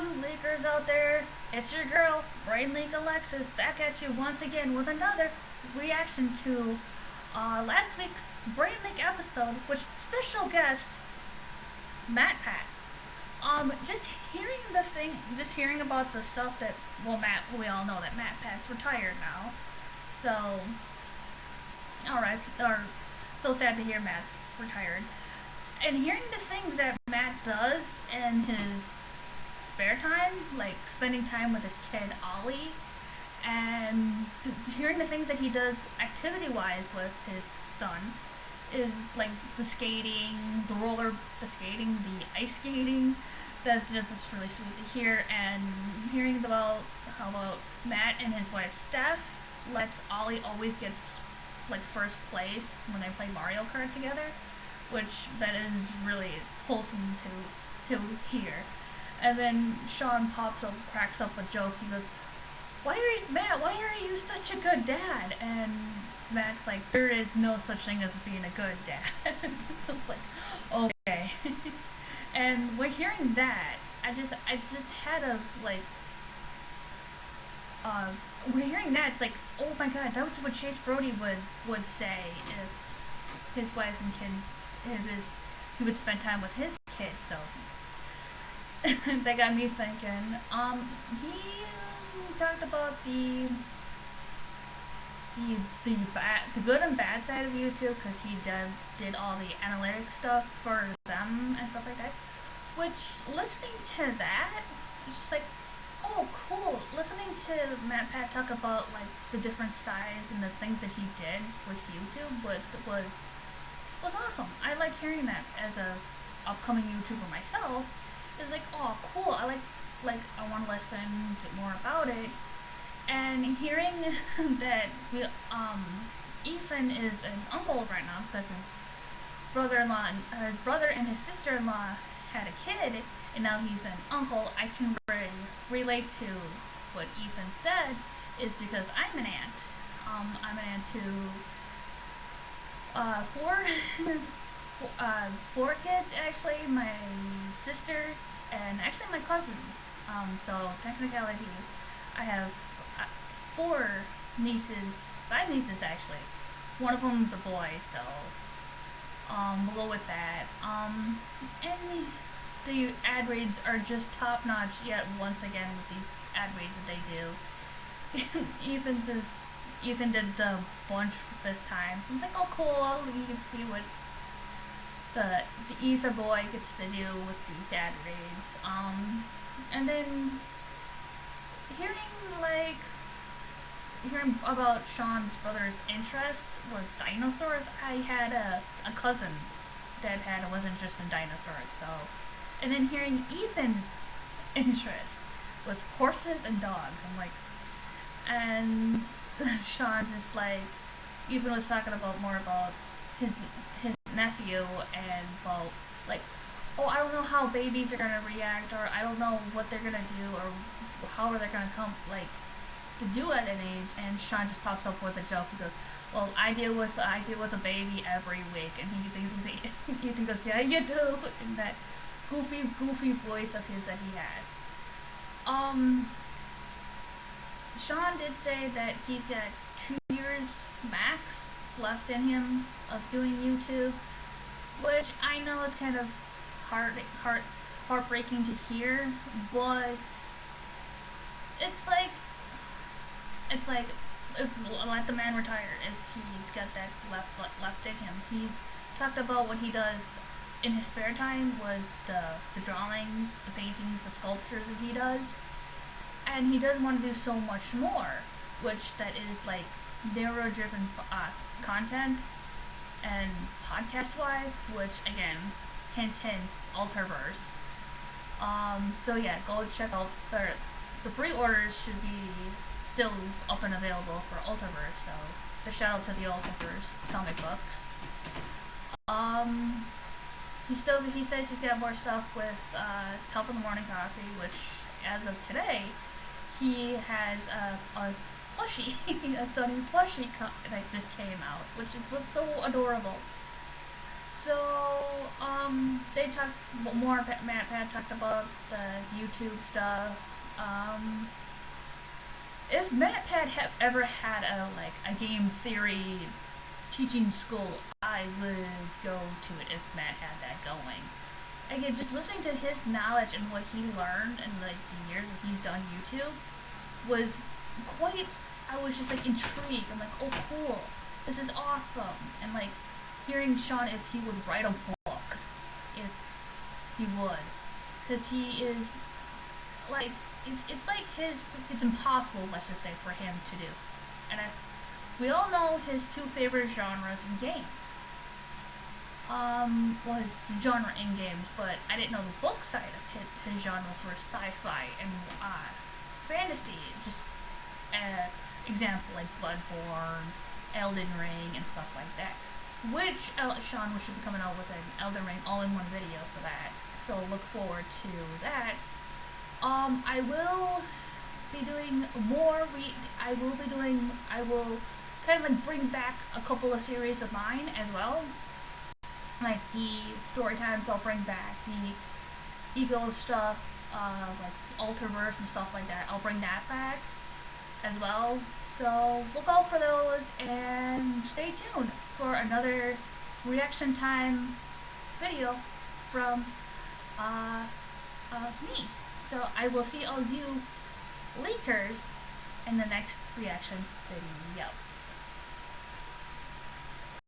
you leakers out there. It's your girl, Brain Leak Alexis, back at you once again with another reaction to last week's Brain Leak episode, with special guest Matpat. Just hearing about the stuff that, well, we all know that Matpat's retired now. So, alright, or so sad to hear Matt's retired. And hearing the things that Matt does in his spare time, like spending time with his kid Ollie, and hearing the things that he does activity-wise with his son, is like the skating, the ice skating. That's really sweet to hear. And hearing about how Matt and his wife Steph lets Ollie always gets like first place when they play Mario Kart together, which that is really wholesome to hear. And then Sean cracks up a joke. He goes, why are you such a good dad? And Matt's like, there is no such thing as being a good dad. So it's like, okay. And we're hearing that, I just had a like, we're hearing that, it's like, oh my god, that was what Chase Brody would say if his wife and kid, he would spend time with his kid. So that got me thinking. He talked about the good and bad side of YouTube, because he did all the analytics stuff for them and stuff like that. Which, listening to that, it's just like, oh cool. Listening to Matpat talk about like the different sides and the things that he did with YouTube was awesome. I like hearing that as a upcoming YouTuber myself. It's like, oh cool. I want to listen, get more about it. And hearing that Ethan is an uncle right now because his brother and his sister-in-law had a kid, and now he's an uncle, I can relate to what Ethan said, is because I'm an aunt. I'm an aunt to four kids, actually. My sister and actually my cousin. So technicality, I have five nieces actually. One of them's a boy, so we'll go with that. And the ad reads are just top notch yet once again with these ad reads that they do. Ethan did the bunch this time, so I'm like, oh cool, you can see what the Ether boy gets to do with these ad reads. And then hearing about Sean's brother's interest was dinosaurs. I had a cousin that wasn't just in dinosaurs, so. And then hearing Ethan's interest was horses and dogs. I'm like, and Sean just like, Ethan was talking more about his nephew, and about like, oh, I don't know how babies are gonna react, or I don't know what they're gonna do, or how are they gonna come like to do at an age. And Sean just pops up with a joke. He goes, well, I deal with a baby every week. And Ethan goes, yeah, you do, in that goofy voice of his that he has. Sean did say that he's got 2 years max left in him of doing YouTube, which I know it's kind of heartbreaking to hear, but it's like let the man retire if he's got that left in him. He's talked about what he does in his spare time was the drawings, the paintings, the sculptures that he does, and he does want to do so much more, which that is like narrow-driven content and podcast-wise, which again, hint, Ultraverse. So yeah, go check out the pre-orders should be still up and available for Ultraverse, so the shout out to the Ultraverse comic books. He says he's got more stuff with Top of the Morning Coffee, which as of today, he has a plushie, a Sony plushie that just came out, which was so adorable. They talked more. Matt talked about the YouTube stuff. If Matpat had ever had a game theory teaching school, I would go to it if Matt had that going. Again, just listening to his knowledge and what he learned in like the years that he's done YouTube was quite. I was just like intrigued. I'm like, oh cool, this is awesome, and like hearing Sean if he would write a book, if he would, because he is like it's like it's impossible, let's just say, for him to do, and we all know his two favorite genres in games. Well, his genre in games, but I didn't know the book side of his genres were sci-fi and fantasy. Just example like Bloodborne, Elden Ring, and stuff like that. Which Sean should be coming out with an Elden Ring all-in-one video for that. So look forward to that. I will be doing more. I will kind of like bring back a couple of series of mine as well. Like the story times, I'll bring back the ego stuff, like Alterverse and stuff like that. I'll bring that back as well. So look out for those and stay tuned for another reaction time video from me. So I will see all you leakers in the next reaction video.